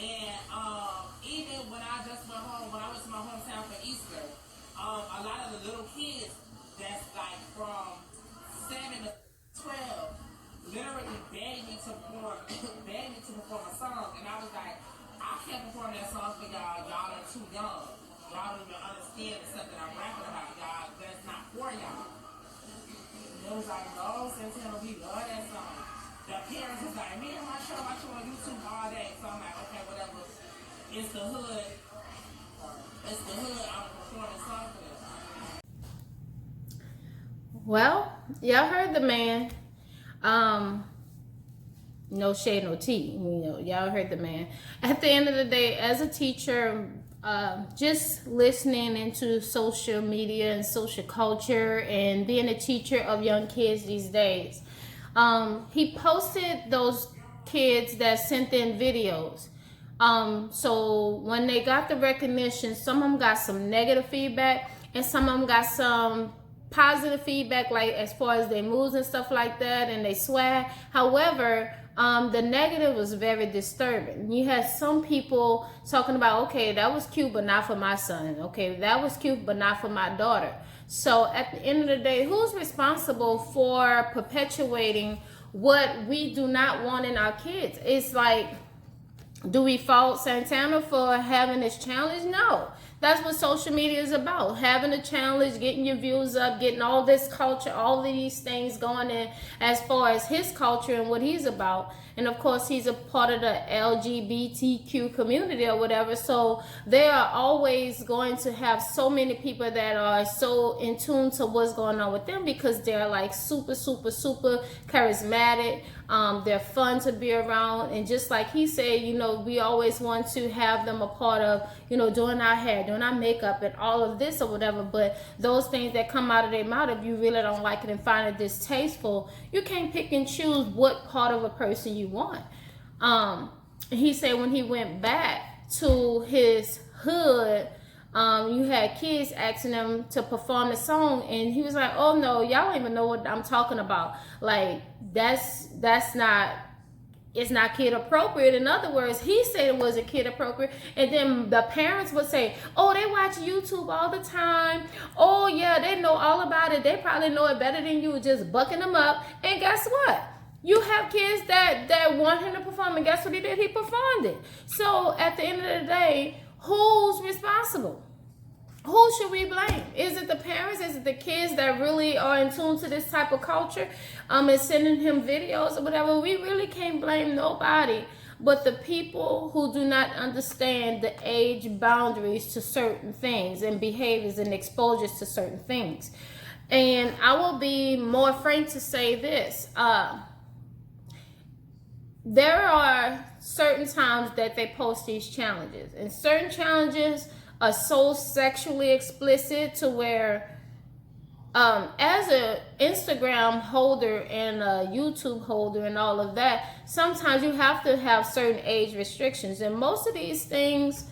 And even when I just went home, when I went to my hometown for Easter, a lot of the little kids that's like from 7 to 12 literally begged me to perform, begged me to perform a song, and I was like, I can't perform that song for y'all. Y'all are too young. Y'all don't even understand the stuff that I'm rapping about. Y'all, that's not for y'all. And it was like, no, Santana, we love that song. The parents was like, me and my show, I show on YouTube all day. So I'm like, okay, whatever. It's the hood. It's the hood. I'm performing a song for them. Well, y'all heard the man. No shade, no tea. Y'all heard the man. At the end of the day, as a teacher, just listening into social media and social culture and being a teacher of young kids these days, he posted those kids that sent in videos. So when they got the recognition, some of them got some negative feedback and some of them got some positive feedback, like as far as their moves and stuff like that, and they swag. However, the negative was very disturbing. You had some people talking about, okay, that was cute, but not for my son. Okay, that was cute, but not for my daughter. So at the end of the day, who's responsible for perpetuating what we do not want in our kids? It's like, do we fault Santana for having this challenge? No. That's what social media is about. Having a challenge, getting your views up, getting all this culture, all these things going in as far as his culture and what he's about. And of course, he's a part of the LGBTQ community or whatever. So they are always going to have so many people that are so in tune to what's going on with them because they're like super, super, super charismatic. They're fun to be around. And just like he said, we always want to have them a part of, doing our hair, doing our makeup and all of this or whatever. But those things that come out of their mouth, if you really don't like it and find it distasteful, you can't pick and choose what part of a person you want. He said when he went back to his hood, you had kids asking him to perform the song, and he was like, oh no, y'all don't even know what I'm talking about. Like, that's not, it's not kid appropriate. In other words, he said it wasn't kid appropriate, and then the parents would say, oh, they watch YouTube all the time. Oh yeah, they know all about it. They probably know it better than you, just bucking them up. And guess what? You have kids that want him to perform, and guess what he did? He performed it. So at the end of the day, who's responsible? Who should we blame? Is it the parents? Is it the kids that really are in tune to this type of culture and sending him videos or whatever? We really can't blame nobody but the people who do not understand the age boundaries to certain things and behaviors and exposures to certain things. And I will be more frank to say this. There are certain times that they post these challenges, and certain challenges are so sexually explicit to where as a Instagram holder and a YouTube holder and all of that, sometimes you have to have certain age restrictions, and most of these things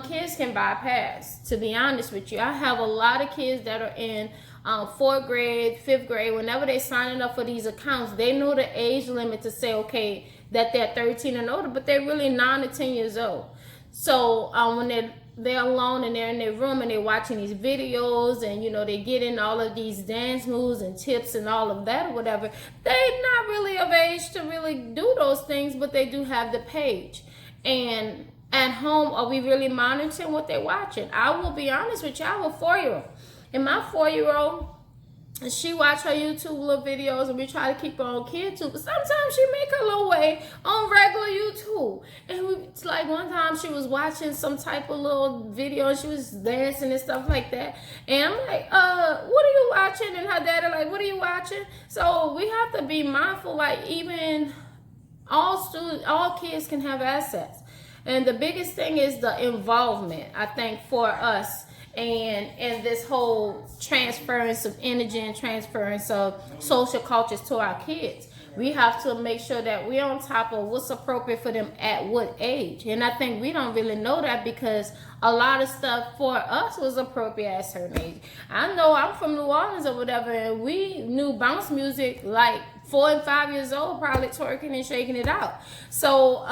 kids can bypass. To be honest with you, I have a lot of kids that are in 4th grade, 5th grade. Whenever they signing up for these accounts, they know the age limit to say, okay, that they're 13 and older, but they're really 9 to 10 years old. So when they're alone and they're in their room and they're watching these videos and they get in all of these dance moves and tips and all of that or whatever, they're not really of age to really do those things, but they do have the page. And at home, are we really monitoring what they're watching? I will be honest with you, I have a 4-year-old, and my 4-year-old, she watch her YouTube little videos, and we try to keep her on KidTube, but sometimes she make her little way on regular YouTube. And it's like one time she was watching some type of little video and she was dancing and stuff like that. And I'm like, what are you watching? And her daddy like, what are you watching? So we have to be mindful, like even all kids can have assets. And the biggest thing is the involvement, I think, for us. And this whole transference of energy and transference of social cultures to our kids. We have to make sure that we're on top of what's appropriate for them at what age. And I think we don't really know that because a lot of stuff for us was appropriate at a certain age. I know I'm from New Orleans or whatever, and we knew bounce music like 4 and 5 years old, probably twerking and shaking it out. So,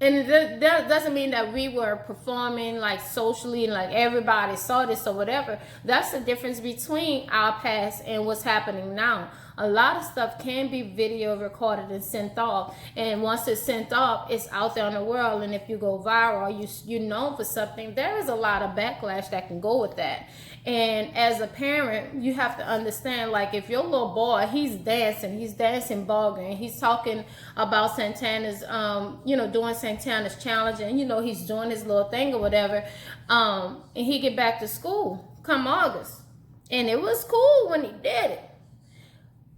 and that doesn't mean that we were performing like socially and like everybody saw this or whatever. That's the difference between our past and what's happening now. A lot of stuff can be video recorded and sent off, and once it's sent off, it's out there in the world. And if you go viral, you're known for something, there is a lot of backlash that can go with that. And as a parent, you have to understand, like, if your little boy, he's dancing bogging, he's talking about Santana's doing Santana's challenge, and he's doing his little thing or whatever, and he get back to school come August, and it was cool when he did it,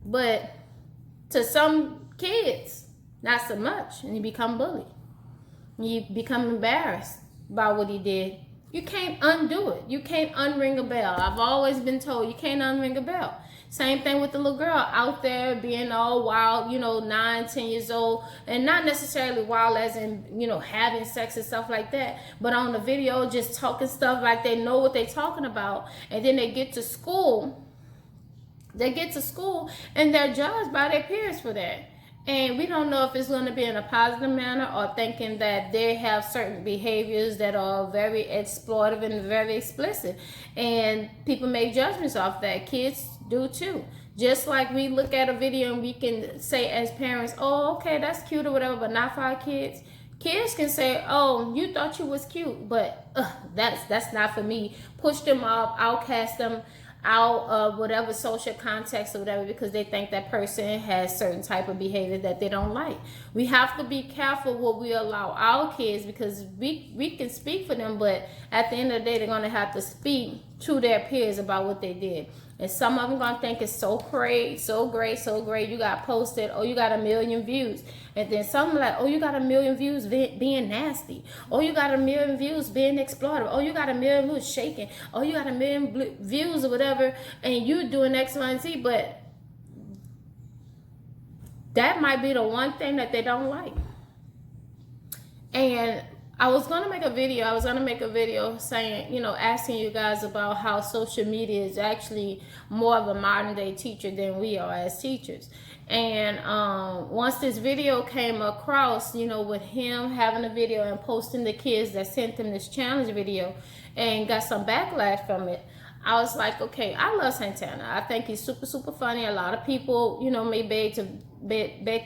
but to some kids, not so much, and you become bullied. You become embarrassed by what he did. You can't undo it. You can't unring a bell. I've always been told you can't unring a bell. Same thing with the little girl out there being all wild, 9, 10 years old, and not necessarily wild as in, having sex and stuff like that, but on the video just talking stuff like they know what they're talking about, and then they get to school. And they're judged by their peers for that. And we don't know if it's going to be in a positive manner or thinking that they have certain behaviors that are very exploitive and very explicit. And people make judgments off that. Kids do too. Just like we look at a video and we can say as parents, oh, okay, that's cute or whatever, but not for our kids. Kids can say, oh, you thought you was cute, but that's not for me. Push them off, outcast them out of whatever social context or whatever, because they think that person has certain type of behavior that they don't like. We have to be careful what we allow our kids, because we can speak for them, but at the end of the day, they're going to have to speak to their peers about what they did. And some of them going to think it's so great, so great. You got posted, oh, you got 1 million views. And then some like, oh, you got 1 million views being nasty. Oh, you got 1 million views being exploitive. Oh, you got 1 million views shaking. Oh, you got 1 million views or whatever. And you doing X, Y, and Z. But that might be the one thing that they don't like. And I was going to make a video saying, asking you guys about how social media is actually more of a modern day teacher than we are as teachers. And once this video came across, with him having a video and posting the kids that sent him this challenge video and got some backlash from it, I was like, okay, I love Santana. I think he's super, super funny. A lot of people, may beg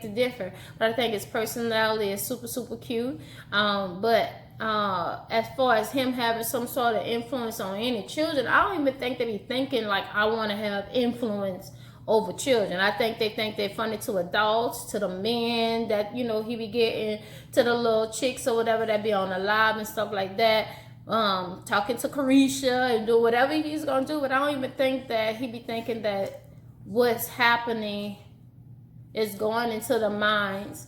to differ, but I think his personality is super, super cute. But as far as him having some sort of influence on any children, I don't even think that he's thinking like, I want to have influence over children. I think they're funny to adults, to the men that, he be getting, to the little chicks or whatever that be on the live and stuff like that. Talking to Carisha and do whatever he's gonna do, but I don't even think that he be thinking that what's happening is going into the minds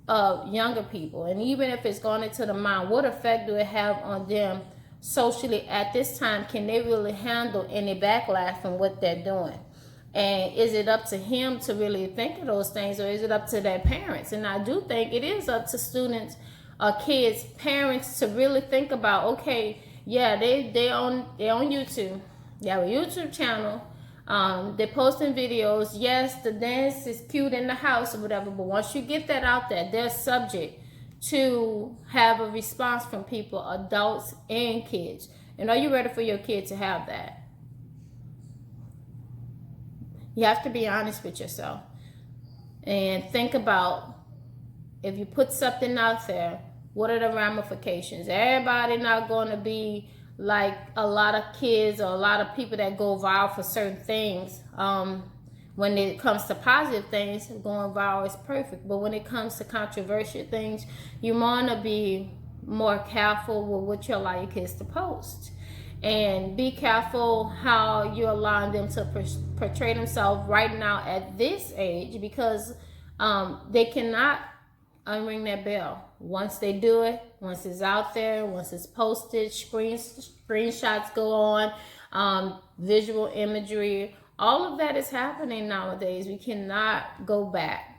of younger people. And even if it's going into the mind, what effect do it have on them socially at this time? Can they really handle any backlash from what they're doing? And is it up to him to really think of those things, or is it up to their parents? And I do think it is up to students, kids, parents to really think about, okay, yeah, they on YouTube. They have a YouTube channel. They're posting videos. Yes, the dance is cute in the house or whatever, but once you get that out there, they're subject to have a response from people, adults and kids. And are you ready for your kid to have that? You have to be honest with yourself and think about, if you put something out there, what are the ramifications? Everybody not going to be like a lot of kids or a lot of people that go viral for certain things. When it comes to positive things, going viral is perfect. But when it comes to controversial things, you want to be more careful with what you allow your kids to post. And be careful how you're allowing them to portray themselves right now at this age, because they cannot unring that bell. Once they do it, once it's out there, once it's posted, screenshots go on, visual imagery, all of that is happening nowadays. We cannot go back.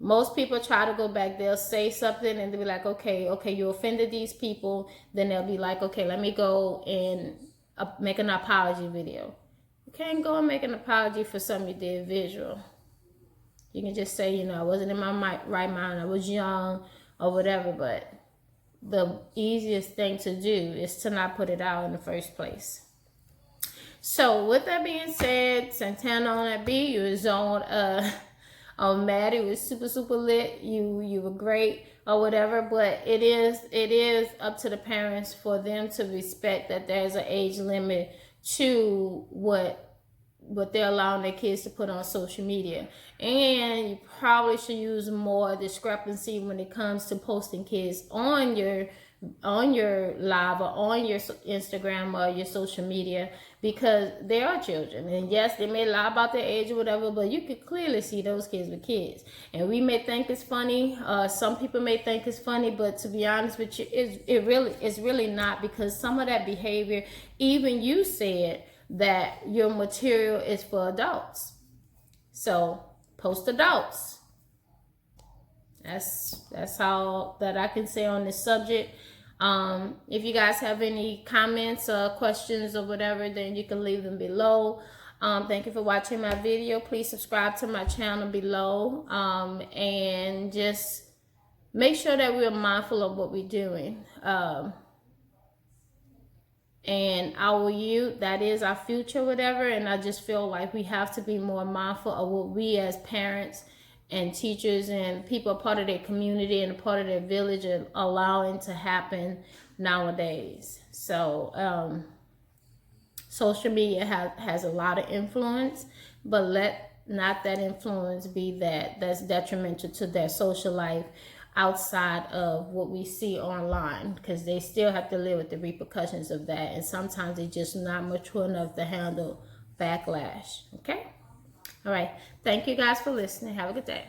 Most people try to go back. They'll say something and they'll be like, okay, you offended these people. Then they'll be like, okay, let me go and make an apology video. You can't go and make an apology for something you did visual. You can just say, I wasn't in my right mind, I was young or whatever, but the easiest thing to do is to not put it out in the first place. So with that being said, Santana on that beat, you was on Maddie was super lit. You were great or whatever, but it is up to the parents for them to respect that there's an age limit to what they're allowing their kids to put on social media. And you probably should use more discrepancy when it comes to posting kids on your live or on your Instagram or your social media, because they are children. And yes, they may lie about their age or whatever, but you can clearly see those kids with kids. And we may think it's funny. Some people may think it's funny, but to be honest with you, it's really not, because some of that behavior, even you said that your material is for adults. So post adults. That's all that I can say on this subject. If you guys have any comments or questions or whatever, then you can leave them below. Thank you for watching my video. Please subscribe to my channel below. And just make sure that we're mindful of what we're doing. And our youth, that is our future, whatever. And I just feel like we have to be more mindful of what we as parents and teachers and people are part of their community and a part of their village are allowing to happen nowadays. So social media has a lot of influence, but let not that influence be that's detrimental to their social life outside of what we see online, because they still have to live with the repercussions of that, and sometimes they're just not mature enough to handle backlash. Okay, all right, thank you guys for listening. Have a good day.